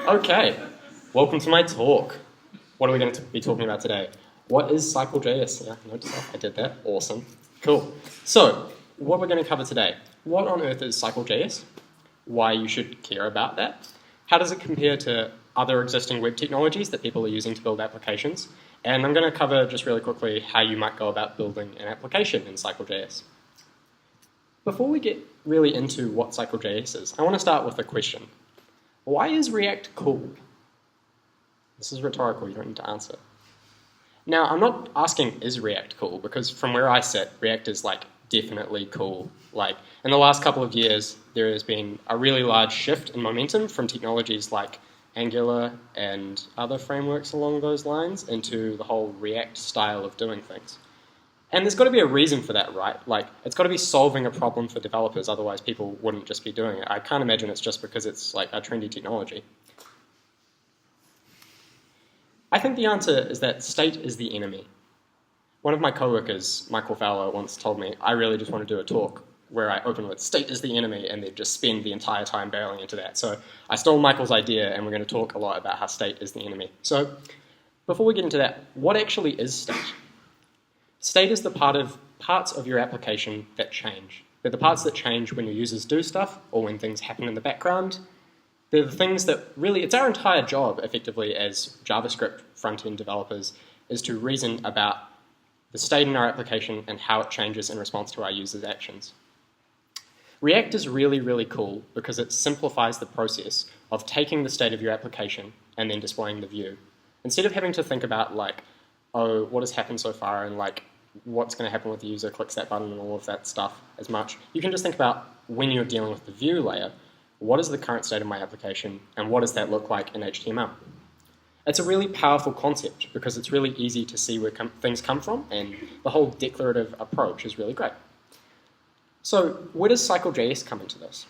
Okay, welcome to my talk. What are we going to be talking about today? What is Cycle.js? Yeah, note to self, I did that. Awesome. Cool. So, what we're going to cover today. What on earth is Cycle.js? Why you should care about that? How does it compare to other existing web technologies that people are using to build applications? And I'm going to cover just really quickly how you might go about building an application in Cycle.js. Before we get really into what Cycle.js is, I want to start with a question. Why is React cool? This is rhetorical, you don't need to answer. Now, I'm not asking, is React cool? Because from where I sit, React is definitely cool. In the last couple of years, there has been a really large shift in momentum from technologies like Angular and other frameworks along those lines into the whole React style of doing things. And there's got to be a reason for that, right? It's got to be solving a problem for developers, otherwise people wouldn't just be doing it. I can't imagine it's just because it's a trendy technology. I think the answer is that state is the enemy. One of my coworkers, Michael Fowler, once told me, I really just want to do a talk where I open with state is the enemy and then just spend the entire time barreling into that. So I stole Michael's idea and we're going to talk a lot about how state is the enemy. So before we get into that, what actually is state? State is the parts of your application that change. They're the parts that change when your users do stuff or when things happen in the background. They're the things that really, it's our entire job, effectively, as JavaScript front-end developers, is to reason about the state in our application and how it changes in response to our users' actions. React is really, really cool because it simplifies the process of taking the state of your application and then displaying the view. Instead of having to think about, oh, what has happened so far and what's going to happen with the user clicks that button and all of that stuff as much. You can just think about when you're dealing with the view layer, what is the current state of my application and what does that look like in HTML? It's a really powerful concept because it's really easy to see where things come from and the whole declarative approach is really great. So where does Cycle.js come into this?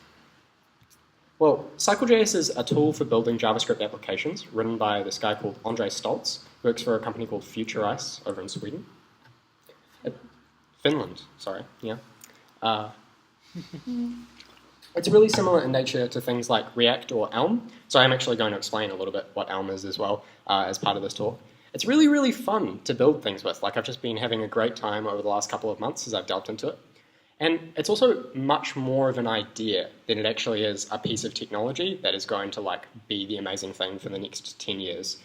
Well, Cycle.js is a tool for building JavaScript applications written by this guy called Andre Stoltz, who works for a company called Futurice over in Sweden. Finland, sorry, yeah. It's really similar in nature to things like React or Elm, so I'm actually going to explain a little bit what Elm is as well as part of this talk. It's really, really fun to build things with. I've just been having a great time over the last couple of months as I've delved into it. And it's also much more of an idea than it actually is a piece of technology that is going to be the amazing thing for the next 10 years.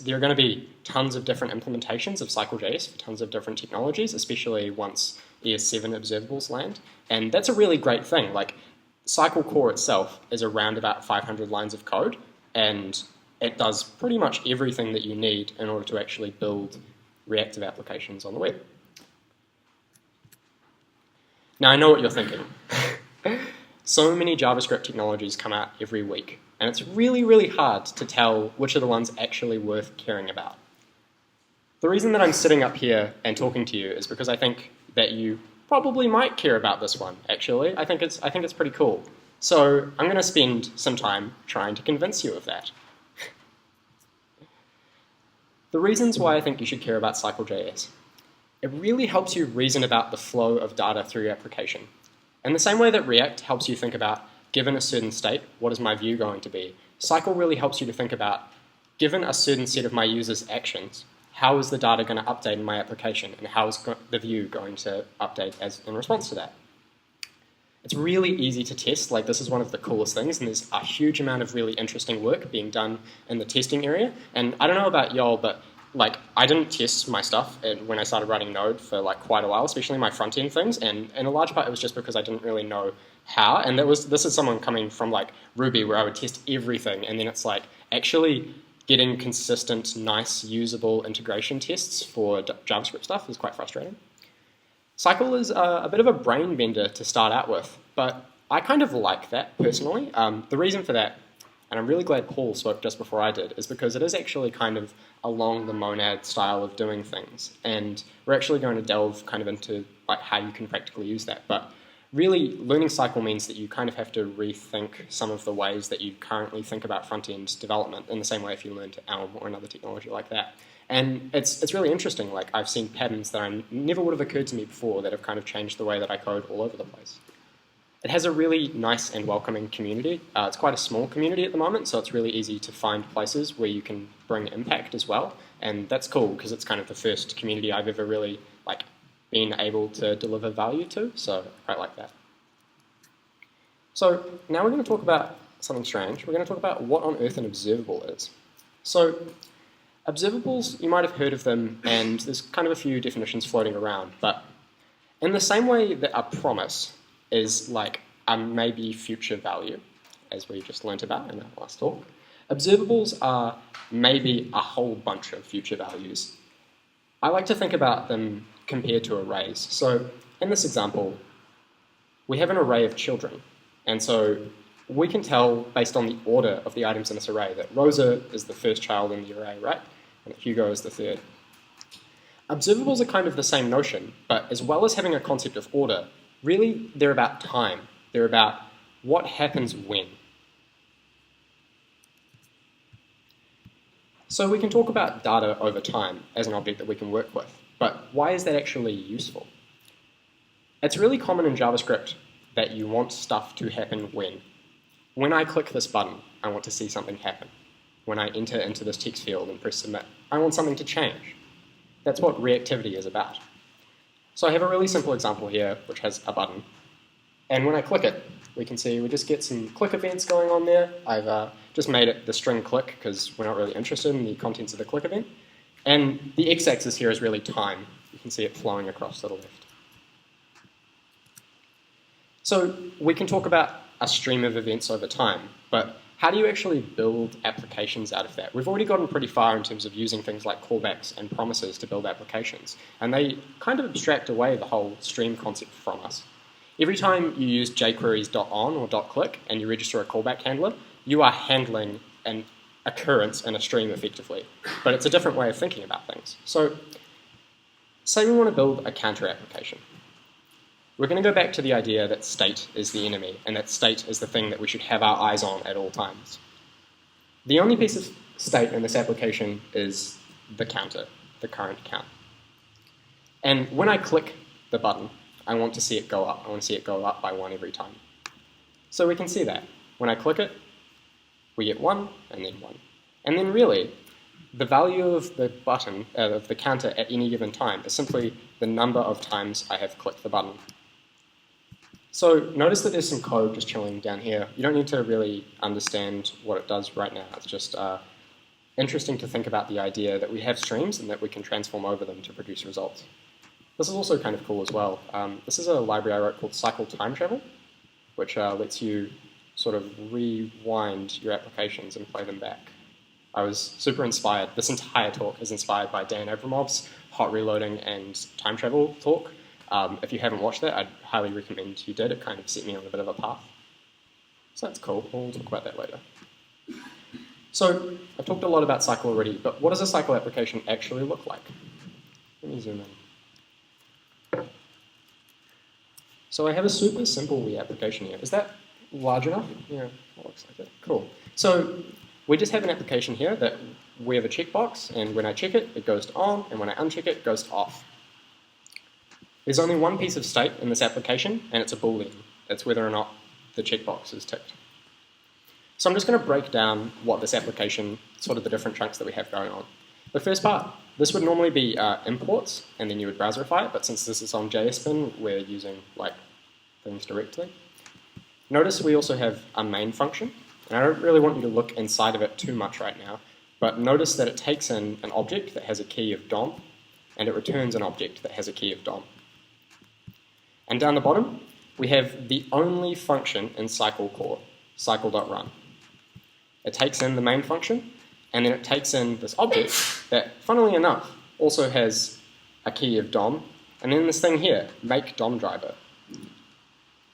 There are going to be tons of different implementations of Cycle.js for tons of different technologies, especially once ES7 observables land. And that's a really great thing. Cycle core itself is around about 500 lines of code, and it does pretty much everything that you need in order to actually build reactive applications on the web. Now, I know what you're thinking. So many JavaScript technologies come out every week, and it's really, really hard to tell which are the ones actually worth caring about. The reason that I'm sitting up here and talking to you is because I think that you probably might care about this one, actually. I think it's pretty cool. So I'm going to spend some time trying to convince you of that. The reasons why I think you should care about Cycle.js. It really helps you reason about the flow of data through your application. In the same way that React helps you think about, given a certain state, what is my view going to be? Cycle really helps you to think about, given a certain set of my users' actions, how is the data going to update in my application, and how is the view going to update in response to that? It's really easy to test. This is one of the coolest things, and there's a huge amount of really interesting work being done in the testing area. And I don't know about y'all, but I didn't test my stuff when I started writing Node for quite a while, especially my front-end things, and in a large part it was just because I didn't really know how, and this is someone coming from Ruby where I would test everything, and then it's actually getting consistent, nice, usable integration tests for JavaScript stuff is quite frustrating. Cycle is a bit of a brain bender to start out with, but I kind of like that personally. The reason for that, and I'm really glad Paul spoke just before I did, is because it is actually kind of along the monad style of doing things. And we're actually going to delve kind of into how you can practically use that. But really, learning Cycle means that you kind of have to rethink some of the ways that you currently think about front-end development in the same way if you learned Elm or another technology like that. And it's really interesting. I've seen patterns that never would have occurred to me before that have kind of changed the way that I code all over the place. It has a really nice and welcoming community. It's quite a small community at the moment, so it's really easy to find places where you can bring impact as well. And that's cool because it's kind of the first community I've ever really been able to deliver value to, so I quite like that. So now we're going to talk about something strange. We're going to talk about what on earth an observable is. So observables, you might have heard of them, and there's kind of a few definitions floating around, but in the same way that a promise is like a maybe future value, as we just learnt about in our last talk, observables are maybe a whole bunch of future values. I like to think about them compared to arrays. So in this example, we have an array of children, and so we can tell based on the order of the items in this array that Rosa is the first child in the array, right? And Hugo is the third. Observables are kind of the same notion, but as well as having a concept of order, really they're about time. They're about what happens when. So we can talk about data over time as an object that we can work with, but why is that actually useful? It's really common in JavaScript that you want stuff to happen when. When I click this button, I want to see something happen. When I enter into this text field and press submit, I want something to change. That's what reactivity is about. So I have a really simple example here, which has a button. And when I click it, we can see we just get some click events going on there. I've just made it the string click because we're not really interested in the contents of the click event. And the x-axis here is really time. You can see it flowing across to the left. So we can talk about a stream of events over time, but how do you actually build applications out of that? We've already gotten pretty far in terms of using things like callbacks and promises to build applications, and they kind of abstract away the whole stream concept from us. Every time you use jQuery's.on or .click and you register a callback handler, you are handling an occurrence in a stream effectively, but it's a different way of thinking about things. So say we want to build a counter application. We're going to go back to the idea that state is the enemy, and that state is the thing that we should have our eyes on at all times. The only piece of state in this application is the counter, the current count. And when I click the button, I want to see it go up. I want to see it go up by 1 every time. So we can see that. When I click it, we get 1, and then 1. And then really, the value of the button, of the counter at any given time is simply the number of times I have clicked the button. So notice that there's some code just chilling down here. You don't need to really understand what it does right now. It's just interesting to think about the idea that we have streams and that we can transform over them to produce results. This is also kind of cool as well. This is a library I wrote called Cycle.js, which lets you sort of rewind your applications and play them back. I was super inspired. This entire talk is inspired by Dan Abramov's hot reloading and time travel talk. If you haven't watched that, I'd highly recommend you did. It kind of set me on a bit of a path. So that's cool. We'll talk about that later. So I've talked a lot about Cycle already, but what does a Cycle application actually look like? Let me zoom in. So I have a super simple Wii application here. Is that large enough? Yeah, it looks like it. Cool. So we just have an application here that we have a checkbox, and when I check it, it goes to on, and when I uncheck it, it goes to off. There's only one piece of state in this application, and it's a Boolean. It's whether or not the checkbox is ticked. So I'm just going to break down what this application, sort of the different chunks that we have going on. The first part, this would normally be imports, and then you would browserify it, but since this is on JSPin, we're using things directly. Notice we also have a main function, and I don't really want you to look inside of it too much right now, but notice that it takes in an object that has a key of DOM, and it returns an object that has a key of DOM. And down the bottom, we have the only function in Cycle core, cycle.run. It takes in the main function, and then it takes in this object that, funnily enough, also has a key of DOM, and then this thing here, make DOM driver.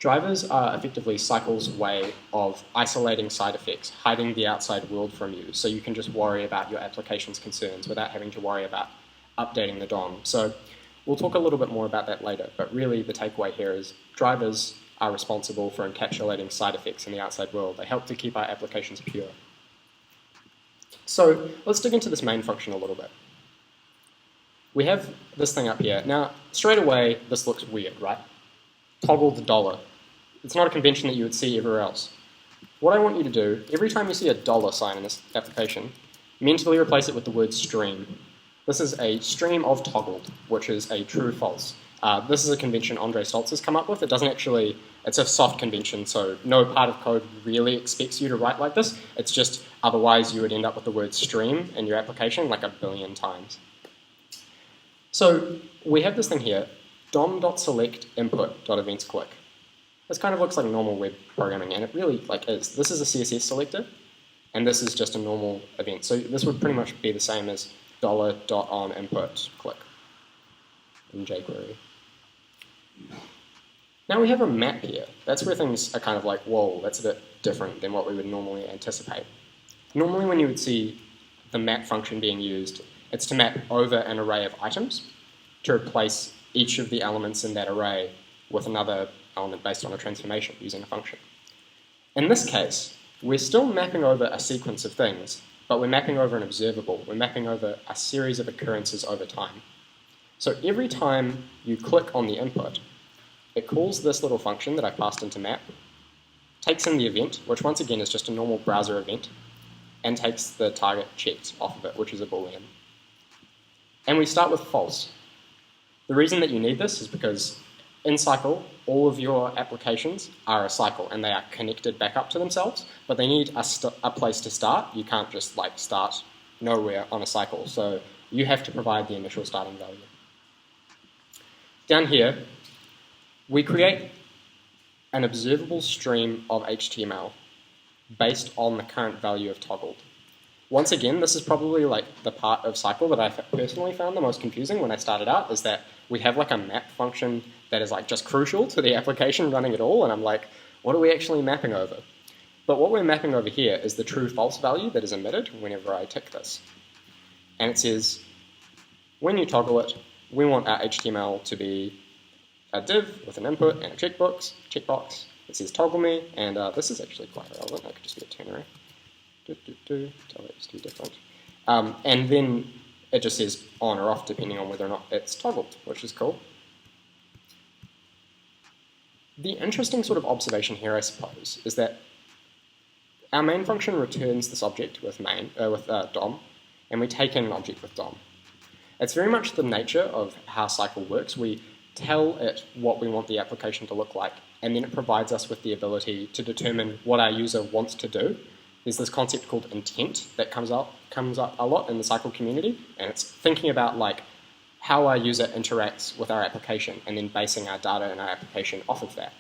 Drivers are effectively Cycle's way of isolating side effects, hiding the outside world from you, so you can just worry about your application's concerns without having to worry about updating the DOM. So we'll talk a little bit more about that later, but really the takeaway here is drivers are responsible for encapsulating side effects in the outside world. They help to keep our applications pure. So let's dig into this main function a little bit. We have this thing up here. Now, straight away, this looks weird, right? Toggle the dollar. It's not a convention that you would see everywhere else. What I want you to do, every time you see a dollar sign in this application, mentally replace it with the word stream. This is a stream of toggled, which is a true-false. This is a convention Andre Stoltz has come up with. It doesn't actually, it's a soft convention, so no part of code really expects you to write like this. It's just, otherwise you would end up with the word stream in your application like a billion times. So we have this thing here, dom.select input.eventsClick. This kind of looks like normal web programming, and it really is. This is a CSS selector, and this is just a normal event. So this would pretty much be the same as $.onInput click in jQuery. Now we have a map here. That's where things are kind of like, whoa, that's a bit different than what we would normally anticipate. Normally when you would see the map function being used, it's to map over an array of items to replace each of the elements in that array with another element based on a transformation using a function. In this case, we're still mapping over a sequence of things, but we're mapping over an observable. We're mapping over a series of occurrences over time. So every time you click on the input, it calls this little function that I passed into map, takes in the event, which once again is just a normal browser event, and takes the target checked off of it, which is a boolean. And we start with false. The reason that you need this is because in Cycle, all of your applications are a cycle, and they are connected back up to themselves, but they need a place to start. You can't just start nowhere on a cycle, so you have to provide the initial starting value. Down here, we create an observable stream of HTML based on the current value of toggled. Once again, this is probably the part of Cycle that I personally found the most confusing when I started out, is that we have a map function that is just crucial to the application running at all, and I'm like, what are we actually mapping over? But what we're mapping over here is the true-false value that is emitted whenever I tick this. And it says, when you toggle it, we want our HTML to be a div with an input and a checkbox. It says toggle me, and this is actually quite relevant. That could just be a ternary. Tell it to be different. And then it just says on or off depending on whether or not it's toggled, which is cool. The interesting sort of observation here, I suppose, is that our main function returns this object with DOM, and we take in an object with DOM. It's very much the nature of how Cycle works. We tell it what we want the application to look like, and then it provides us with the ability to determine what our user wants to do. There's this concept called intent that comes up a lot in the Cycle community, and it's thinking about how our user interacts with our application and then basing our data in our application off of that.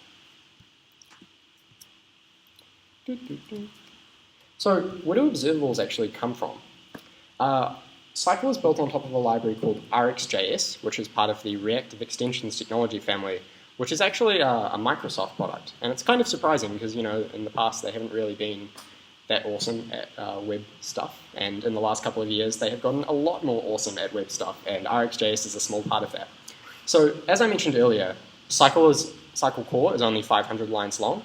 So where do observables actually come from? Cycle is built on top of a library called RXJS, which is part of the Reactive Extensions technology family, which is actually a Microsoft product. And it's kind of surprising because, in the past they haven't really been that awesome at web stuff, and in the last couple of years they have gotten a lot more awesome at web stuff, and RxJS is a small part of that. So as I mentioned earlier, Cycle core is only 500 lines long.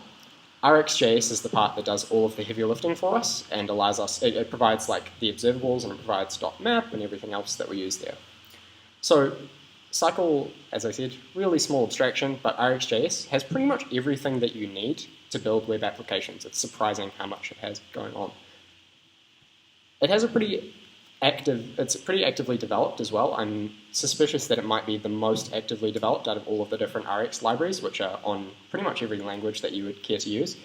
RxJS is the part that does all of the heavy lifting for us and allows us, it provides the observables, and it provides .map and everything else that we use there. So Cycle, as I said, really small abstraction, but RxJS has pretty much everything that you need to build web applications. It's surprising how much it has going on. It has it's pretty actively developed as well. I'm suspicious that it might be the most actively developed out of all of the different Rx libraries, which are on pretty much every language that you would care to use.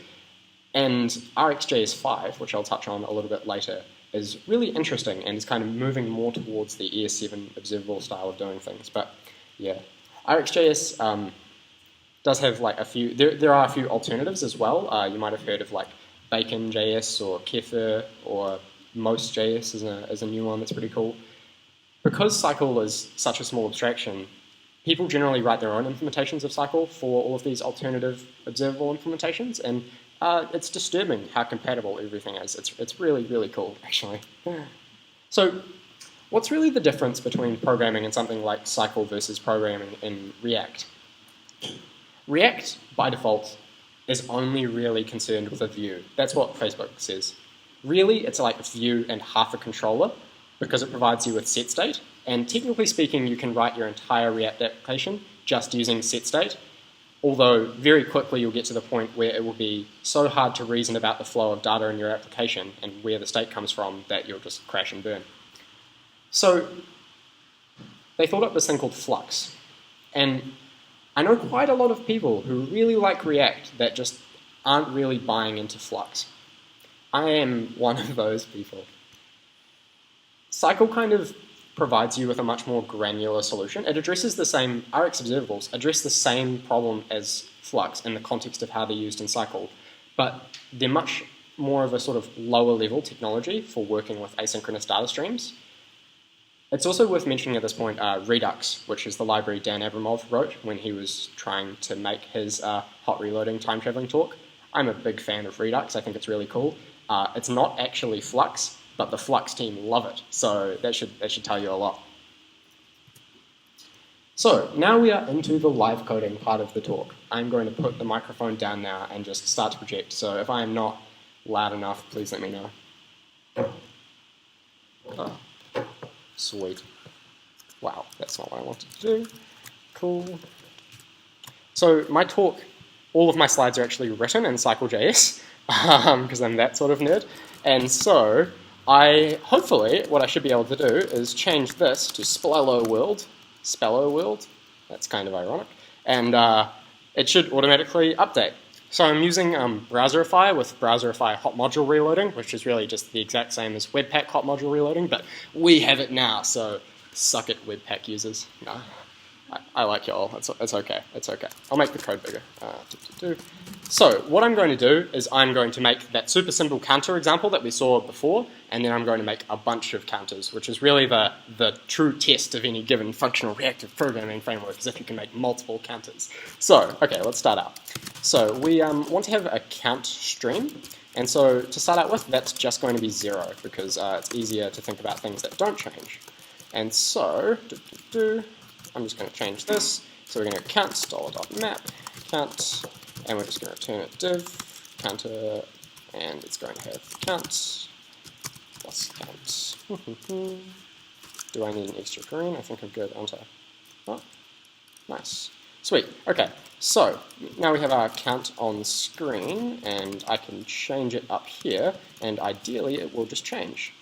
And RxJS 5, which I'll touch on a little bit later, is really interesting and is kind of moving more towards the ES7 observable style of doing things. But yeah, RxJS does have a few, there are a few alternatives as well. You might have heard of Bacon.js or Kefir, or Most.js is a new one that's pretty cool. Because Cycle is such a small abstraction, people generally write their own implementations of Cycle for all of these alternative observable implementations, and it's disturbing how compatible everything is. It's really, really cool, actually. So what's really the difference between programming in something like Cycle versus programming in React? React, by default, is only really concerned with a view. That's what Facebook says. Really, it's like a view and half a controller, because it provides you with set state, and technically speaking, you can write your entire React application just using set state, although very quickly you'll get to the point where it will be so hard to reason about the flow of data in your application and where the state comes from that you'll just crash and burn. So they thought up this thing called Flux. And I know quite a lot of people who really like React that just aren't really buying into Flux. I am one of those people. Cycle kind of provides you with a much more granular solution. It addresses the same, RX Observables address the same problem as Flux in the context of how they're used in Cycle, but they're much more of a sort of lower level technology for working with asynchronous data streams. It's also worth mentioning at this point Redux, which is the library Dan Abramov wrote when he was trying to make his hot reloading time traveling talk. I'm a big fan of Redux. I think it's really cool. It's not actually Flux, but the Flux team love it, so that should tell you a lot. So now we are into the live coding part of the talk. I'm going to put the microphone down now and just start to project. So if I am not loud enough, please let me know. Oh, sweet. Wow, that's not what I wanted to do. Cool. So my talk, all of my slides are actually written in Cycle.js, because I'm that sort of nerd. And so hopefully, what I should be able to do is change this to Spello World, that's kind of ironic, and it should automatically update. So I'm using Browserify with Browserify hot module reloading, which is really just the exact same as Webpack hot module reloading, but we have it now, so suck it, Webpack users. No, I like y'all. It's okay. It's okay. I'll make the code bigger. So what I'm going to do is I'm going to make that super simple counter example that we saw before, and then I'm going to make a bunch of counters, which is really the true test of any given functional reactive programming framework, is if you can make multiple counters. So, okay, let's start out. So we want to have a count stream, and so to start out with, that's just going to be 0, because it's easier to think about things that don't change. And so, I'm just going to change this. So we're going to count $.map, count, and we're just going to return a div, counter, and it's going to have count plus count. Do I need an extra parent? I think I'm good, aren't I? Oh, nice. Sweet. Okay, so now we have our count on screen, and I can change it up here, and ideally it will just change,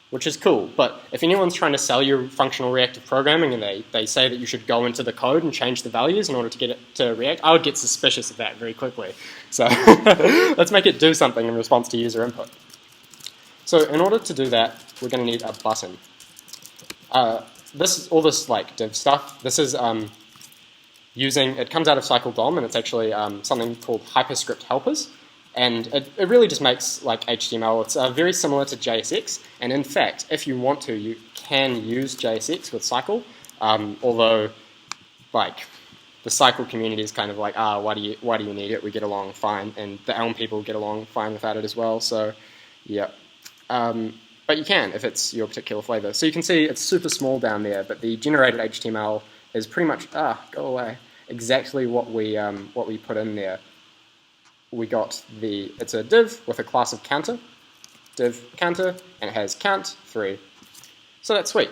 which is cool. But if anyone's trying to sell you functional reactive programming and they say that you should go into the code and change the values in order to get it to react, I would get suspicious of that very quickly. So let's make it do something in response to user input. So in order to do that, we're going to need a button. All this like div stuff, this is it comes out of Cycle.js, and it's actually something called hyperscript helpers. And it really just makes like HTML. It's very similar to JSX, and in fact, if you want to, you can use JSX with Cycle. Although, like, the Cycle community is kind of like, why do you need it? We get along fine, and the Elm people get along fine without it as well. So, yeah. But you can if it's your particular flavor. So you can see it's super small down there, but the generated HTML is pretty much go away. Exactly what we put in there. We got it's a div with a class of counter, div counter, and it has count 3. So that's sweet.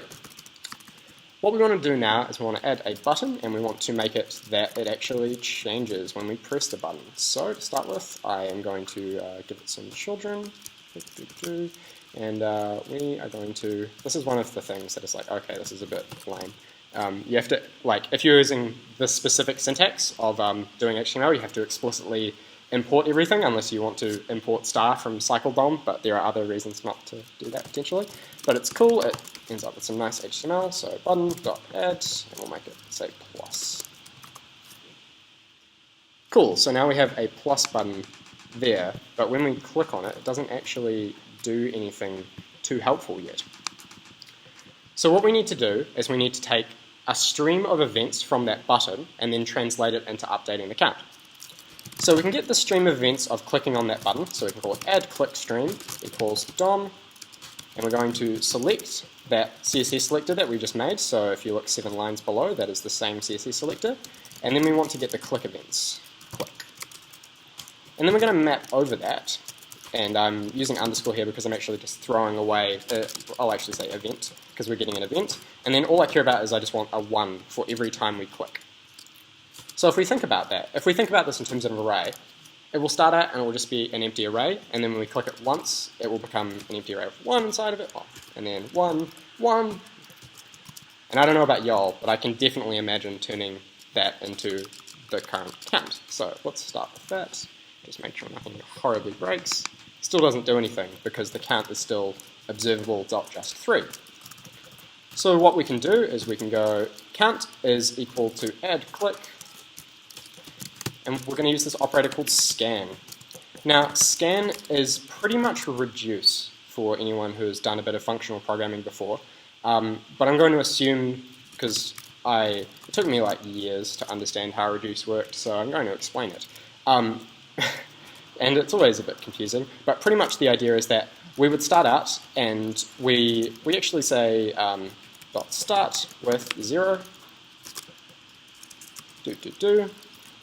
What we want to do now is we want to add a button, and we want to make it that it actually changes when we press the button. So to start with, I am going to give it some children, and we are going to, this is one of the things that is like, okay, this is a bit lame. You have to, like, if you're using this specific syntax of doing HTML, you have to explicitly import everything unless you want to import star from Cycle.js, but there are other reasons not to do that potentially. But it's cool, it ends up with some nice HTML, so button.add, and we'll make it say plus. Cool, so now we have a plus button there, but when we click on it, it doesn't actually do anything too helpful yet. So what we need to do is we need to take a stream of events from that button and then translate it into updating the count. So we can get the stream of events of clicking on that button, so we can call it add click stream equals DOM, and we're going to select that CSS selector that we just made. So if you look 7 lines below, that is the same CSS selector, and then we want to get the click events, click. And then we're going to map over that, and I'm using underscore here because I'm actually just throwing away, I'll actually say event, because we're getting an event, and then all I care about is I just want a 1 for every time we click. So if we think about that, if we think about this in terms of an array, it will start out and it will just be an empty array, and then when we click it once, it will become an empty array with 1 inside of it, and then 1, 1. And I don't know about y'all, but I can definitely imagine turning that into the current count. So let's start with that. Just make sure nothing horribly breaks. Still doesn't do anything because the count is still observable.just3. So what we can do is we can go count is equal to add click, and we're going to use this operator called scan. Now, scan is pretty much reduce for anyone who has done a bit of functional programming before, but I'm going to assume, because it took me like years to understand how reduce worked, so I'm going to explain it. And it's always a bit confusing, but pretty much the idea is that we would start out and we actually say dot start with 0,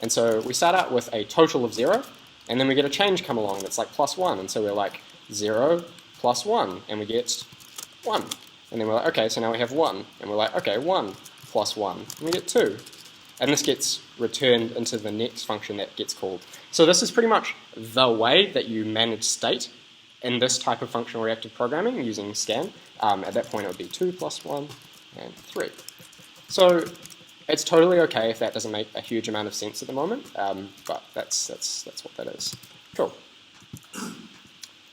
and so we start out with a total of 0, and then we get a change come along that's like +1, and so we're like 0 plus 1, and we get 1. And then we're like, okay, so now we have 1, and we're like, okay, 1 plus 1, and we get 2. And this gets returned into the next function that gets called. So this is pretty much the way that you manage state in this type of functional reactive programming using scan. At that point it would be 2 plus 1 and 3. So it's totally okay if that doesn't make a huge amount of sense at the moment, but that's what that is. Cool.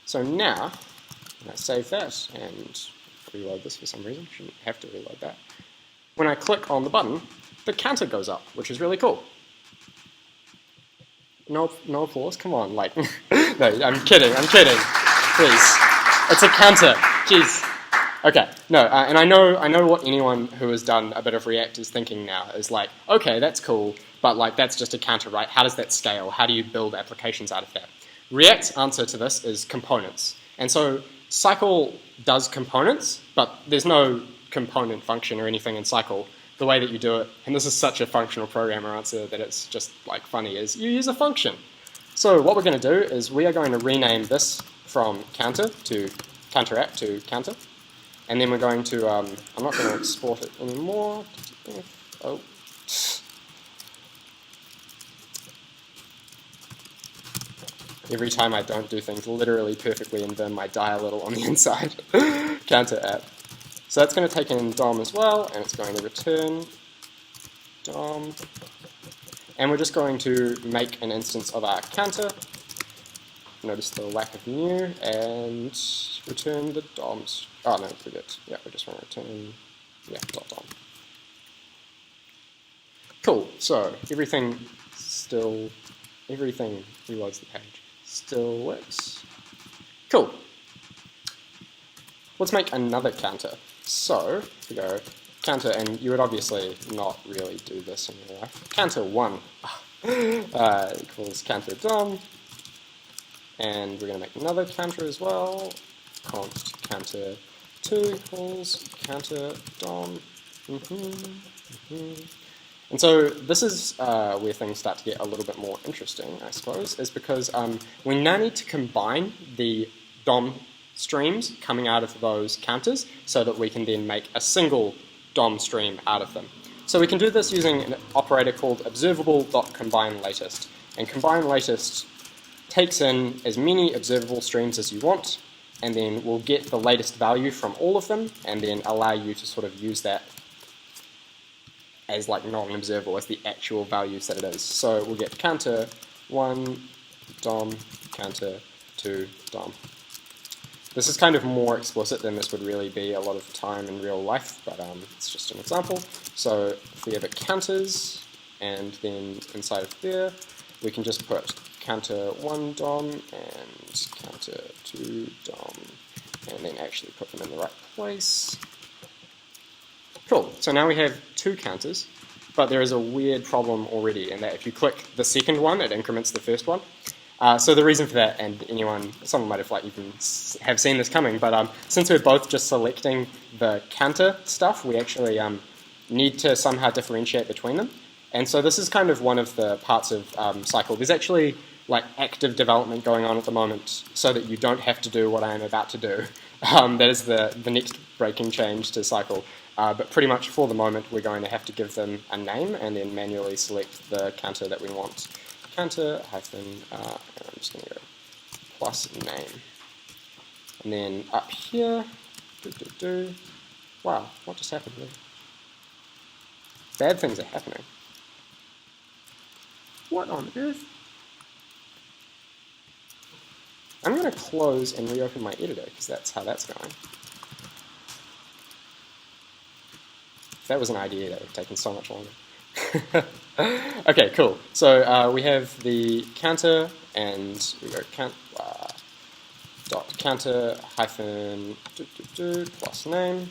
So now, when I save that and reload this for some reason, shouldn't have to reload that. When I click on the button, the counter goes up, which is really cool. No applause, come on, like, no, I'm kidding, please. It's a counter, jeez. Okay, no, and I know what anyone who has done a bit of React is thinking now, is like, okay, that's cool, but like that's just a counter, right? How does that scale? How do you build applications out of that? React's answer to this is components. And so Cycle does components, but there's no component function or anything in Cycle. The way that you do it, and this is such a functional programmer answer that it's just like funny, is you use a function. So what we're going to do is we are going to rename this from counter to counter app to counter, and then we're going to, I'm not going to export it anymore. Oh. Every time I don't do things literally perfectly in Vim, I die a little on the inside. Counter app. So that's going to take in DOM as well, and it's going to return DOM. And we're just going to make an instance of our counter. Notice the lack of new, and return the DOMs. Oh no, forget. Yeah, we just want to return, yeah, .dom. Cool, so everything reloads the page. Still works. Cool. Let's make another counter. So, we go counter, and you would obviously not really do this in real life. Counter 1 equals counter DOM, and we're going to make another counter as well. Const counter 2 equals counter DOM. And so this is where things start to get a little bit more interesting, I suppose, is because we now need to combine the DOM streams coming out of those counters so that we can then make a single DOM stream out of them. So we can do this using an operator called observable.combineLatest. And combineLatest takes in as many observable streams as you want, and then we'll get the latest value from all of them, and then allow you to sort of use that as like non-observable, as the actual values that it is. So we'll get counter 1 DOM, counter 2 DOM. This is kind of more explicit than this would really be a lot of time in real life, but it's just an example. So if we have a counters, and then inside of there, we can just put counter 1 DOM and counter 2 DOM, and then actually put them in the right place. Cool, so now we have 2 counters, but there is a weird problem already in that if you click the second one, it increments the first one. So the reason for that, and someone might have like even have seen this coming, but since we're both just selecting the counter stuff, we actually need to somehow differentiate between them. And so this is kind of one of the parts of Cycle. There's actually like active development going on at the moment so that you don't have to do what I am about to do. That is the next breaking change to Cycle. But pretty much for the moment, we're going to have to give them a name and then manually select the counter that we want. Counter hyphen, I'm just going to go plus name. And then up here, wow, what just happened there? Bad things are happening. What on earth? I'm going to close and reopen my editor because that's how that's going. If that was an idea, that would have taken so much longer. Okay, cool. So we have the counter, and we go dot counter hyphen plus name.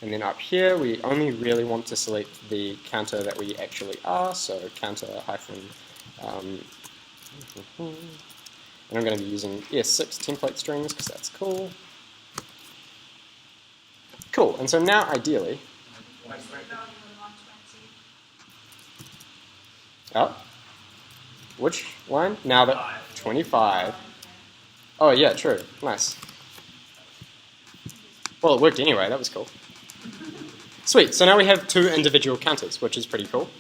And then up here, we only really want to select the counter that we actually are, so counter hyphen, and I'm going to be using ES6 template strings because that's cool. Cool, and so now ideally, oh, which line? Now that 25. Oh yeah, true, nice. Well, it worked anyway, that was cool. Sweet, so now we have two individual counters, which is pretty cool.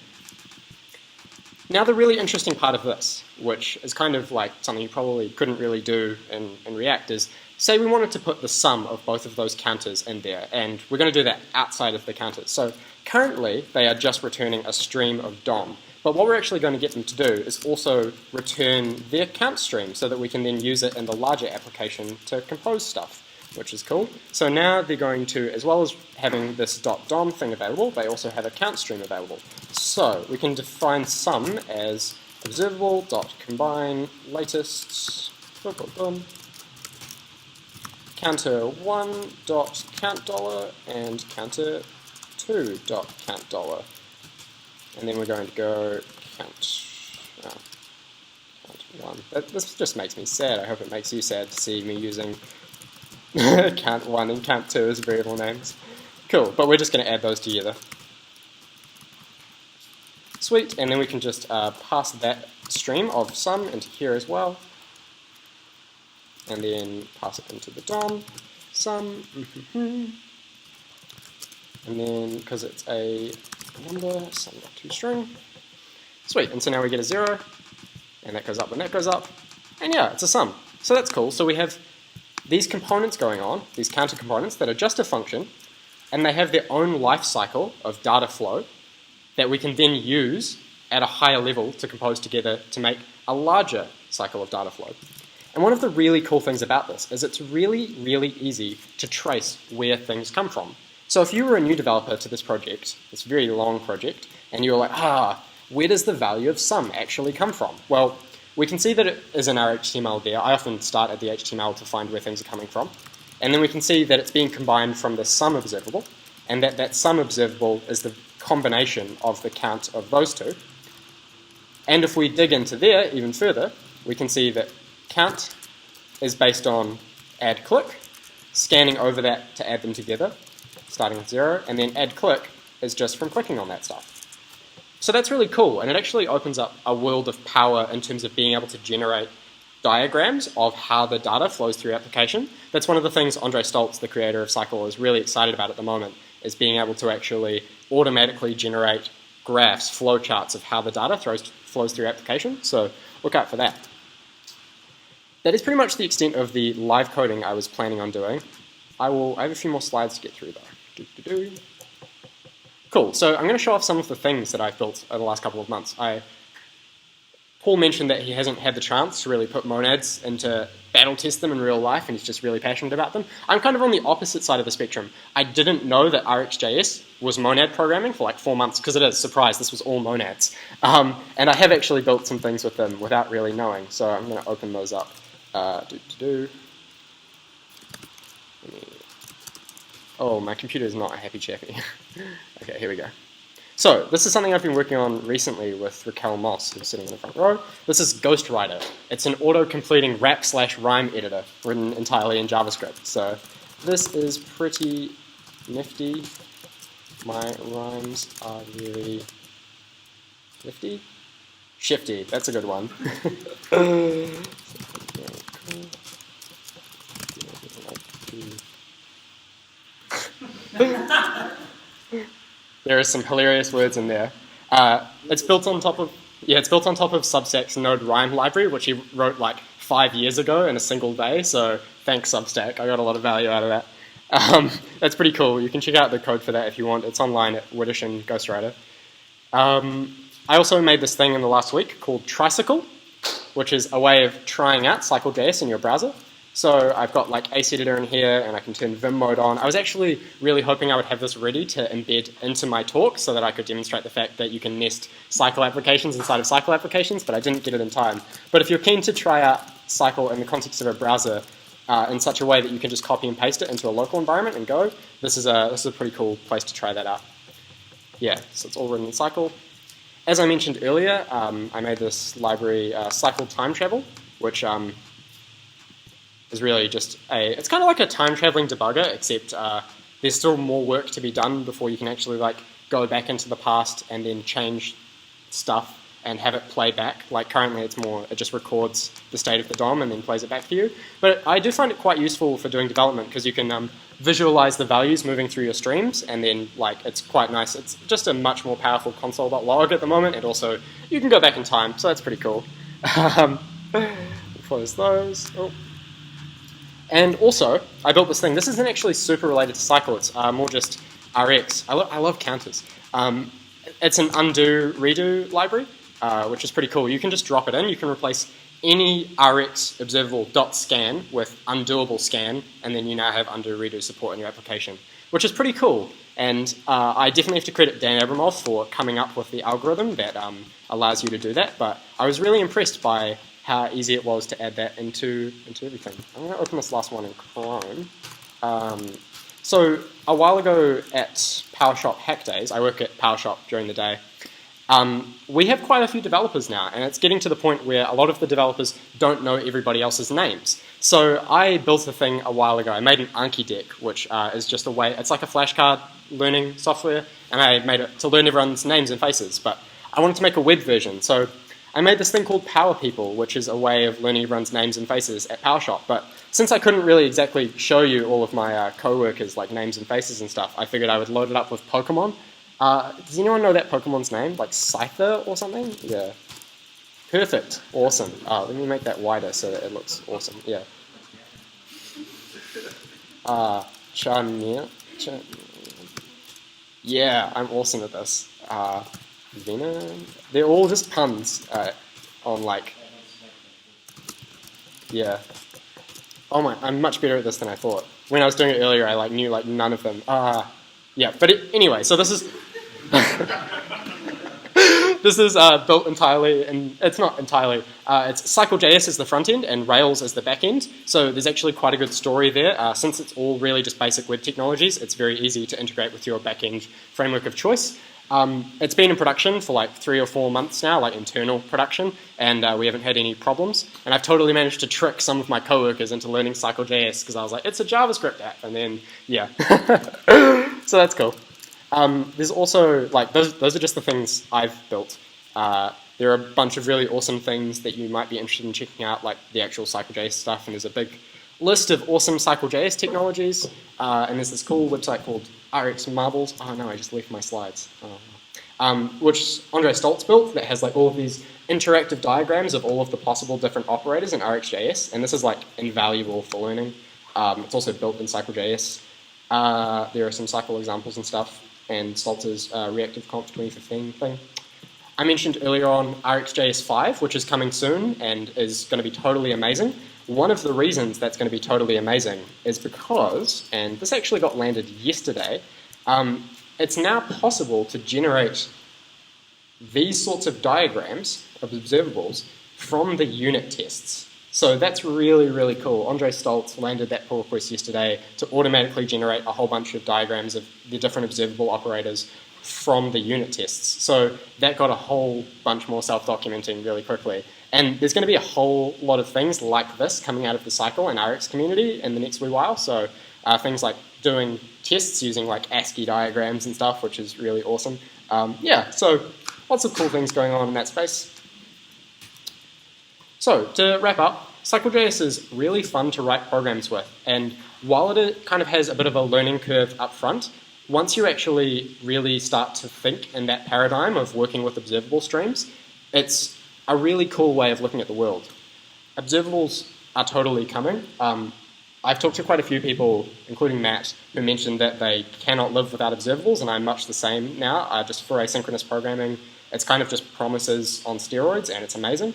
Now the really interesting part of this, which is kind of like something you probably couldn't really do in React, is say we wanted to put the sum of both of those counters in there, and we're going to do that outside of the counters. So currently they are just returning a stream of DOM, but what we're actually going to get them to do is also return their count stream so that we can then use it in the larger application to compose stuff, which is cool. So now they're going to, as well as having this .dom thing available, they also have a count stream available. So we can define sum as observable.combine latest counter 1.count dollar and counter 2.count dollar. And then we're going to go count 1. This just makes me sad. I hope it makes you sad to see me using count 1 and count 2 as variable names. Cool, but we're just going to add those together. Sweet, and then we can just pass that stream of sum into here as well. And then pass it into the DOM, sum, and then, because it's a number, sum.toString. Sweet, and so now we get a 0, and that goes up and that goes up, and yeah, it's a sum. So that's cool. So we have these components going on, these counter components that are just a function, and they have their own life cycle of data flow that we can then use at a higher level to compose together to make a larger cycle of data flow. And one of the really cool things about this is it's really, really easy to trace where things come from. So if you were a new developer to this project, this very long project, and you were like, where does the value of sum actually come from? Well, we can see that it is in our HTML there. I often start at the HTML to find where things are coming from. And then we can see that it's being combined from the sum observable, and that sum observable is the combination of the count of those two. And if we dig into there even further, we can see that count is based on add click, scanning over that to add them together, starting with 0, and then add click is just from clicking on that stuff. So that's really cool, and it actually opens up a world of power in terms of being able to generate diagrams of how the data flows through application. That's one of the things Andre Stoltz, the creator of Cycle, is really excited about at the moment, is being able to actually automatically generate graphs, flowcharts of how the data flows through application. So look out for that. That is pretty much the extent of the live coding I was planning on doing. I have a few more slides to get through though. Cool, so I'm going to show off some of the things that I've built over the last couple of months. Paul mentioned that he hasn't had the chance to really put monads into battle test them in real life, and he's just really passionate about them. I'm kind of on the opposite side of the spectrum. I didn't know that RXJS was monad programming for like 4 months, because it is, surprise, this was all monads. And I have actually built some things with them without really knowing, so I'm going to open those up. Oh, my computer is not a happy chappy. Okay, here we go. So, this is something I've been working on recently with Raquel Moss, who's sitting in the front row. This is Ghostwriter. It's an auto-completing rap/rhyme editor written entirely in JavaScript. So, this is pretty nifty. My rhymes are really nifty. Shifty, that's a good one. There are some hilarious words in there. It's built on top of Substack's Node Rhyme library, which he wrote like 5 years ago in a single day. So thanks Substack, I got a lot of value out of that. That's pretty cool. You can check out the code for that if you want. It's online at Widdish and Ghostwriter. I also made this thing in the last week called Tricycle, which is a way of trying out Cycle.js in your browser. So I've got like Ace Editor in here, and I can turn Vim mode on. I was actually really hoping I would have this ready to embed into my talk so that I could demonstrate the fact that you can nest Cycle applications inside of Cycle applications, but I didn't get it in time. But if you're keen to try out Cycle in the context of a browser in such a way that you can just copy and paste it into a local environment and go, this is a pretty cool place to try that out. Yeah, so it's all written in Cycle. As I mentioned earlier, I made this library, Cycle Time Travel, which is really just it's kind of like a time-traveling debugger, except there's still more work to be done before you can actually like go back into the past and then change stuff and have it play back. Like currently it just records the state of the DOM and then plays it back for you. But I do find it quite useful for doing development because you can visualize the values moving through your streams, and then like it's quite nice. It's just a much more powerful console.log at the moment, and also you can go back in time, so that's pretty cool. Close those. Oh. And also, I built this thing. This isn't actually super related to Cycle. It's more just RX. I love counters. It's an undo redo library, which is pretty cool. You can just drop it in. You can replace any RX observable.scan with undoable scan, and then you now have undo redo support in your application, which is pretty cool. And I definitely have to credit Dan Abramov for coming up with the algorithm that allows you to do that. But I was really impressed by how easy it was to add that into everything. I'm going to open this last one in Chrome. So a while ago at PowerShop Hack Days, I work at PowerShop during the day, we have quite a few developers now, and it's getting to the point where a lot of the developers don't know everybody else's names. So I built a thing a while ago. I made an Anki deck, which is just a way, it's like a flashcard learning software, and I made it to learn everyone's names and faces, but I wanted to make a web version. So I made this thing called Power People, which is a way of learning everyone's names and faces at PowerShop. But since I couldn't really exactly show you all of my co-workers, like names and faces and stuff, I figured I would load it up with Pokemon. Does anyone know that Pokemon's name? Like Scyther or something? Yeah. Perfect. Awesome. Let me make that wider so that it looks awesome. Yeah. Charmier. Yeah, I'm awesome at this. Venom. They're all just puns on like. Yeah. Oh my! I'm much better at this than I thought. When I was doing it earlier, I like knew like none of them. Yeah. But anyway, so this is. This is built entirely, and it's not entirely. It's Cycle.js as the front end and Rails as the back end. So there's actually quite a good story there. Since it's all really just basic web technologies, it's very easy to integrate with your back end framework of choice. It's been in production for like 3 or 4 months now, like internal production, and we haven't had any problems. And I've totally managed to trick some of my coworkers into learning Cycle.js because I was like, it's a JavaScript app, and then, yeah. So that's cool. There's also, like, those are just the things I've built. There are a bunch of really awesome things that you might be interested in checking out, like the actual Cycle.js stuff, and there's a big list of awesome Cycle.js technologies, and there's this cool website called RX Marbles. Oh no, I just left my slides. Which Andre Stoltz built that has like all of these interactive diagrams of all of the possible different operators in RxJS, and this is like invaluable for learning. It's also built in Cycle.js. There are some Cycle examples and stuff, and Stoltz's Reactive Comp 2015 thing. I mentioned earlier on RxJS 5, which is coming soon and is going to be totally amazing. One of the reasons that's going to be totally amazing is because, and this actually got landed yesterday, it's now possible to generate these sorts of diagrams of observables from the unit tests. So that's really, really cool. Andre Stoltz landed that pull request yesterday to automatically generate a whole bunch of diagrams of the different observable operators from the unit tests. So that got a whole bunch more self-documenting really quickly. And there's going to be a whole lot of things like this coming out of the Cycle and RX community in the next wee while. So things like doing tests using like ASCII diagrams and stuff, which is really awesome. Yeah, so lots of cool things going on in that space. So to wrap up, Cycle.js is really fun to write programs with, and while it kind of has a bit of a learning curve up front, once you actually really start to think in that paradigm of working with observable streams, it's a really cool way of looking at the world. Observables are totally coming. I've talked to quite a few people, including Matt, who mentioned that they cannot live without observables, and I'm much the same now. Just for asynchronous programming, it's kind of just promises on steroids, and it's amazing.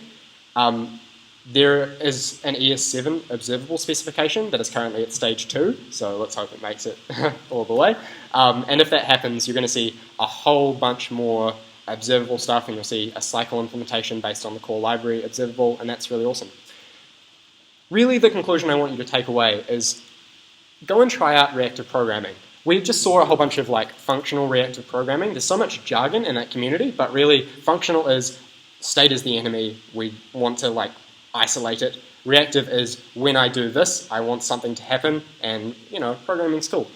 There is an ES7 observable specification that is currently at stage 2, so let's hope it makes it all the way. And if that happens, you're going to see a whole bunch more observable stuff, and you'll see a cycle implementation based on the core library observable, and that's really awesome. Really, the conclusion I want you to take away is go and try out reactive programming. We just saw a whole bunch of functional reactive programming. There's so much jargon in that community, but really functional is state is the enemy. We want to isolate it. Reactive is when I do this, I want something to happen, and programming's cool.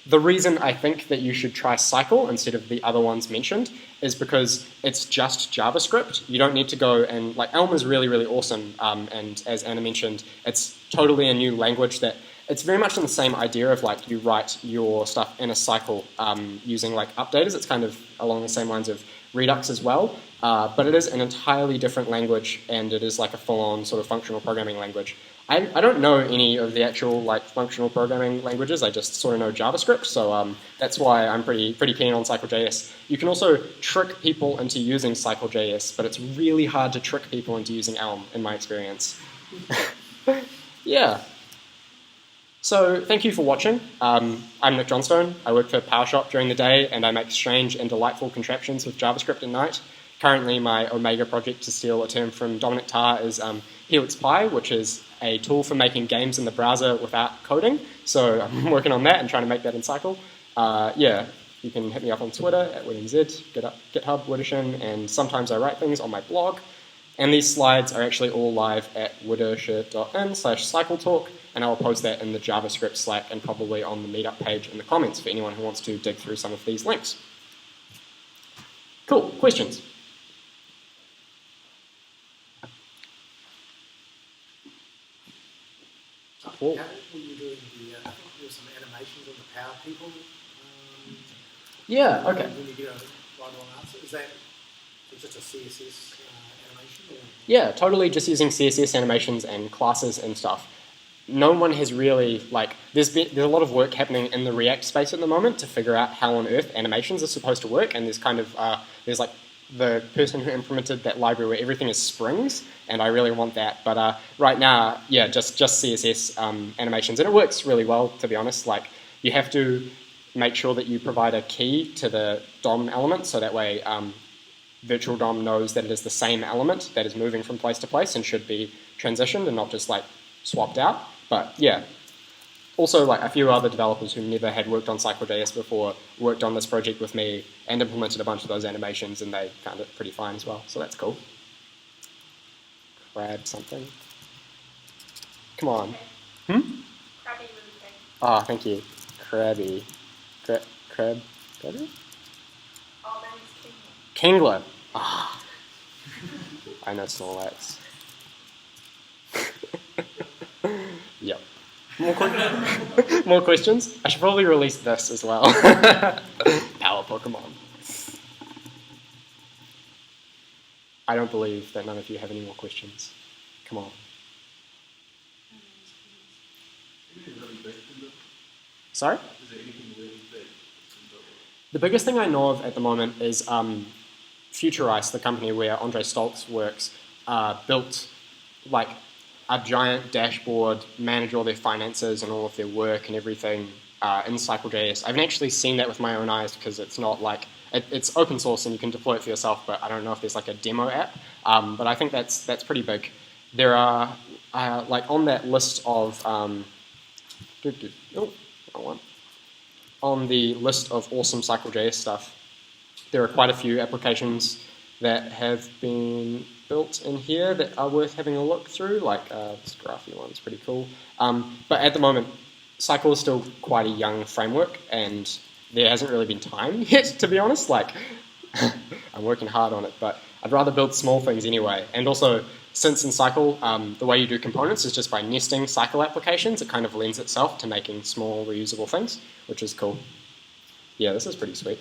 The reason I think that you should try Cycle instead of the other ones mentioned is because it's just JavaScript. You don't need to go and, Elm is really, really awesome, and as Anna mentioned, it's totally a new language that it's very much in the same idea of you write your stuff in a cycle using updaters. It's kind of along the same lines of Redux as well, but it is an entirely different language, and it is a full-on sort of functional programming language. I don't know any of the actual functional programming languages. I just sort of know JavaScript, so that's why I'm pretty keen on Cycle.js. You can also trick people into using Cycle.js, but it's really hard to trick people into using Elm, in my experience. Yeah. So thank you for watching. I'm Nick Johnstone. I work for PowerShop during the day, and I make strange and delightful contraptions with JavaScript at night. Currently, my Omega project, to steal a term from Dominic Tarr, is HelixPy, which is a tool for making games in the browser without coding. So I'm working on that and trying to make that in Cycle. Yeah, you can hit me up on Twitter at WilliamZ, GitHub, Widdershin, and sometimes I write things on my blog. And these slides are actually all live at widdershin.in/cycletalk, and I'll post that in the JavaScript Slack and probably on the meetup page in the comments for anyone who wants to dig through some of these links. Cool, questions? Cool. How were you doing I think there were some animations on the Power People? Yeah, okay. When you get a right-on answer, is that just a CSS animation? Or? Yeah, totally just using CSS animations and classes and stuff. No one has really, there's a lot of work happening in the React space at the moment to figure out how on earth animations are supposed to work, and there's kind of, the person who implemented that library where everything is springs, and I really want that. But right now, yeah, just CSS animations, and it works really well, to be honest. You have to make sure that you provide a key to the DOM element, so that way virtual DOM knows that it is the same element that is moving from place to place and should be transitioned and not just swapped out. But yeah. Also, a few other developers who never had worked on Cycle.js before worked on this project with me and implemented a bunch of those animations, and they found it pretty fine as well, so that's cool. Crab something. Come on. Crabby really big. Ah, thank you. Crabby. Crab? Crabby? Oh, that is Kingler. Kingler. Ah. I know Snorlax. Yep. More questions? I should probably release this as well. Power Pokemon. I don't believe that none of you have any more questions. Come on. Sorry? Is there anything really big? The biggest thing I know of at the moment is Futurice, the company where Andre Stoltz works, built a giant dashboard, manage all their finances and all of their work and everything in Cycle.js. I haven't actually seen that with my own eyes because it's not it's open source and you can deploy it for yourself, but I don't know if there's a demo app. But I think that's pretty big. There are, on that list of, on the list of awesome Cycle.js stuff, there are quite a few applications that have been built in here that are worth having a look through, this graphy one's pretty cool. But at the moment, Cycle is still quite a young framework, and there hasn't really been time yet, to be honest. I'm working hard on it, but I'd rather build small things anyway. And also, since in Cycle, the way you do components is just by nesting Cycle applications, it kind of lends itself to making small reusable things, which is cool. Yeah, this is pretty sweet.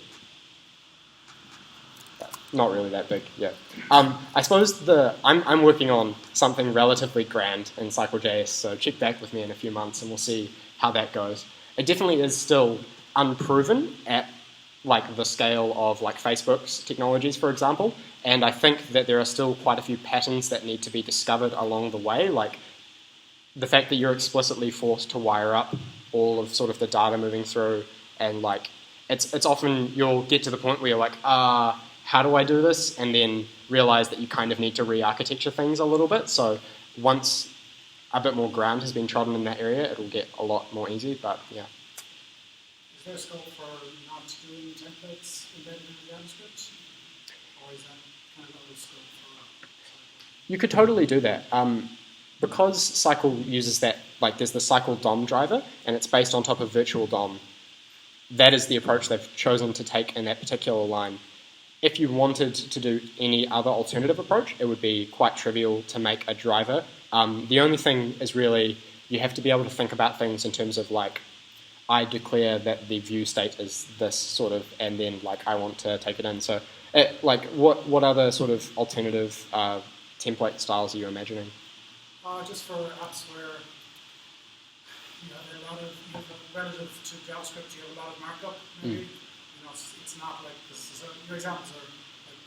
Not really that big, yeah. I suppose I'm working on something relatively grand in Cycle.js, so check back with me in a few months and we'll see how that goes. It definitely is still unproven at like the scale of like Facebook's technologies, for example, and I think that there are still quite a few patterns that need to be discovered along the way, like the fact that you're explicitly forced to wire up all of sort of the data moving through, and like it's often you'll get to the point where you're like, how do I do this? And then realize that you kind of need to re-architecture things a little bit. So once a bit more ground has been trodden in that area, it'll get a lot more easy, but yeah. Is there scope for not doing templates embedded in JavaScript? Or is that kind of other scope for Cycle? You could totally do that. Because Cycle uses that, like there's the Cycle DOM driver, and it's based on top of virtual DOM. That is the approach they've chosen to take in that particular line. If you wanted to do any other alternative approach, it would be quite trivial to make a driver. The only thing is really you have to be able to think about things in terms of like, I declare that the view state is this sort of, and then like I want to take it in. So, like, what other sort of alternative template styles are you imagining? Just for apps where you have a lot of, relative to JavaScript, you have a lot of markup. Maybe. You know, it's not like this. Your examples are like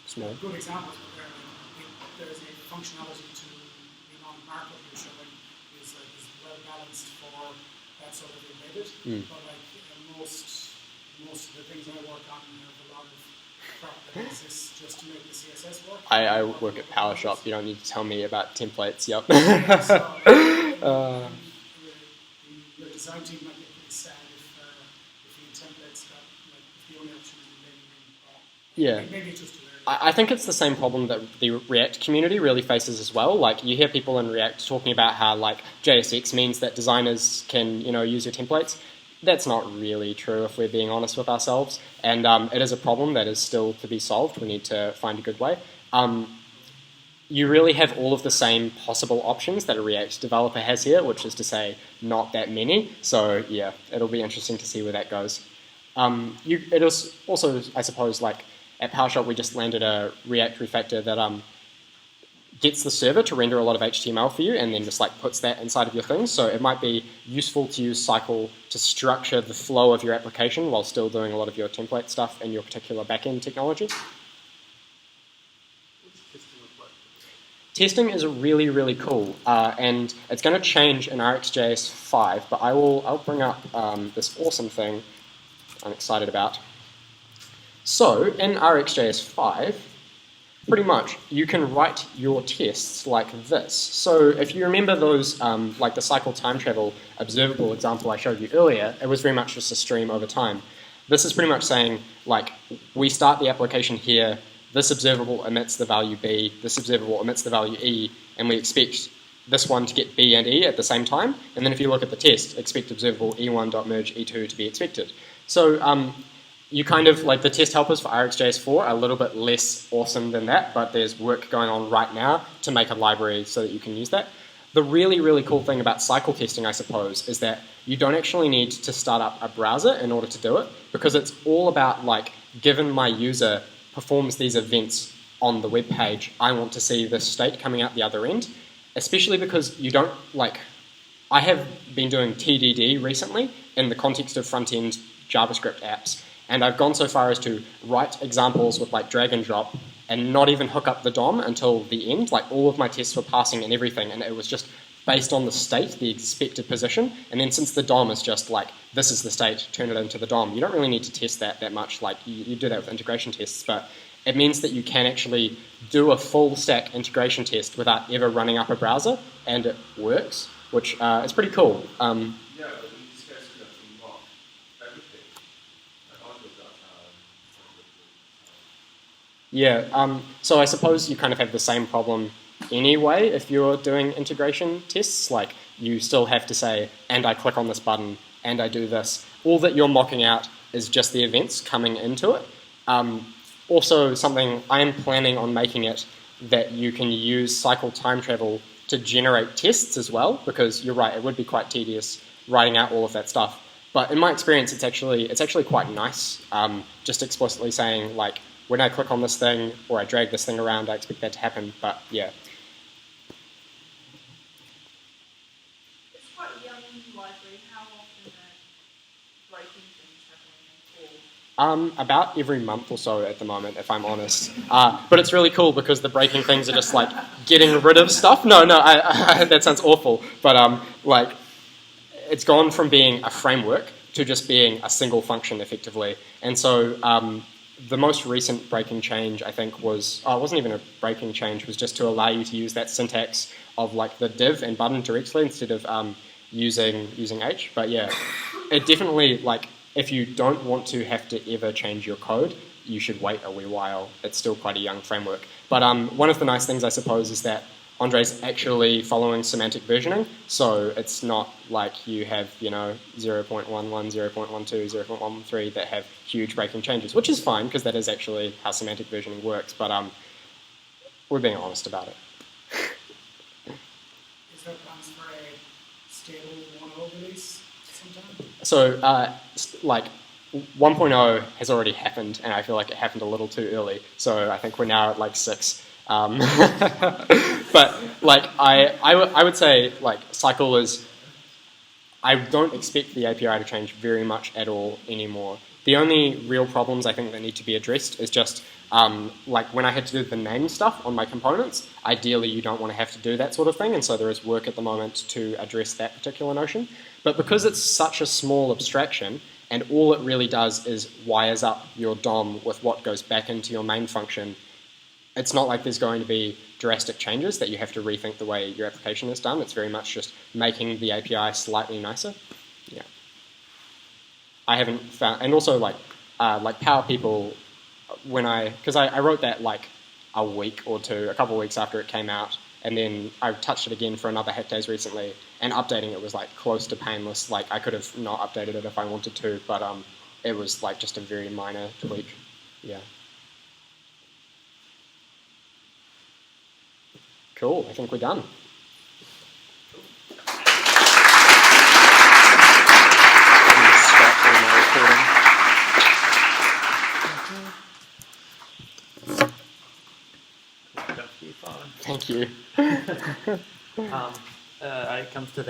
small, good examples, but there's a functionality to the amount of markup you're showing is well balanced for that sort of embedded. But like most of the things I work on have a lot of crap that exists just to make the CSS work. I work at PowerShop. You don't need to tell me about templates. Yep. Your design team might get pretty sad if you templates that like if the only option is embedding. Yeah. Maybe it's just too early. I think it's the same problem that the React community really faces as well. Like you hear people in React talking about how like JSX means that designers can use your templates. That's not really true if we're being honest with ourselves, and it is a problem that is still to be solved. We need to find a good way. You really have all of the same possible options that a React developer has here, which is to say not that many. So yeah, it'll be interesting to see where that goes. It is also, I suppose, like at PowerShop we just landed a React refactor that gets the server to render a lot of HTML for you and then just like puts that inside of your things. So it might be useful to use Cycle to structure the flow of your application while still doing a lot of your template stuff in your particular backend technology. Testing is really, really cool, and it's going to change in RXJS 5, but I'll bring up this awesome thing I'm excited about. So in RxJS 5, pretty much you can write your tests like this. So if you remember those, like the cycle time travel observable example I showed you earlier, it was very much just a stream over time. This is pretty much saying, like, we start the application here, this observable emits the value B, this observable emits the value E, and we expect this one to get B and E at the same time. And then if you look at the test, expect observable E1.merge E2 to be expected. So you kind of, like the test helpers for RxJS 4 are a little bit less awesome than that, but there's work going on right now to make a library so that you can use that. The really, really cool thing about cycle testing, I suppose, is that you don't actually need to start up a browser in order to do it, because it's all about, like, given my user performs these events on the web page, I want to see the state coming out the other end, especially because you don't, like, I have been doing TDD recently in the context of front-end JavaScript apps, and I've gone so far as to write examples with like drag and drop and not even hook up the DOM until the end. Like all of my tests were passing and everything, and it was just based on the state, the expected position. And then since the DOM is just like, this is the state, turn it into the DOM, you don't really need to test that much. Like you do that with integration tests, but it means that you can actually do a full stack integration test without ever running up a browser, and it works, which is pretty cool. Yeah, but in this case, you have to involve everything. Like all your Yeah, so I suppose you kind of have the same problem anyway if you're doing integration tests. Like you still have to say, and I click on this button, and I do this. All that you're mocking out is just the events coming into it. Also, something I am planning on making it that you can use cycle time travel to generate tests as well, because you're right, it would be quite tedious writing out all of that stuff. But in my experience, it's actually quite nice, just explicitly saying, like, when I click on this thing or I drag this thing around, I expect that to happen. But yeah. It's quite a young library. How often are breaking things happening at all? About every month or so at the moment, if I'm honest. But it's really cool because the breaking things are just like getting rid of stuff. No, that sounds awful. But like, it's gone from being a framework to just being a single function effectively. And so the most recent breaking change, I think, was, it wasn't even a breaking change, was just to allow you to use that syntax of like the div and button directly instead of using H. But yeah, it definitely, like, if you don't want to have to ever change your code, you should wait a wee while. It's still quite a young framework. But one of the nice things, I suppose, is that Andre's actually following semantic versioning, so it's not like you have, 0.11, 0.12, 0.13 that have huge breaking changes, which is fine, because that is actually how semantic versioning works, but we're being honest about it. Is there plans for a stable 1.0 release sometime? So, like, 1.0 has already happened, and I feel like it happened a little too early, so I think we're now at like 6. But like I would say, like, Cycle is, I don't expect the API to change very much at all anymore. The only real problems I think that need to be addressed is just like when I had to do the name stuff on my components, ideally you don't want to have to do that sort of thing, and so there is work at the moment to address that particular notion. But because it's such a small abstraction, and all it really does is wires up your DOM with what goes back into your main function, it's not like there's going to be drastic changes that you have to rethink the way your application is done. It's very much just making the API slightly nicer. Yeah. I haven't found, and also like Power People, because I wrote that like a week or two, a couple of weeks after it came out, and then I touched it again for another Hack Days recently, and updating it was like close to painless. Like I could have not updated it if I wanted to, but it was like just a very minor tweak. Yeah. Cool, I think we're done. Thank you. It comes to that.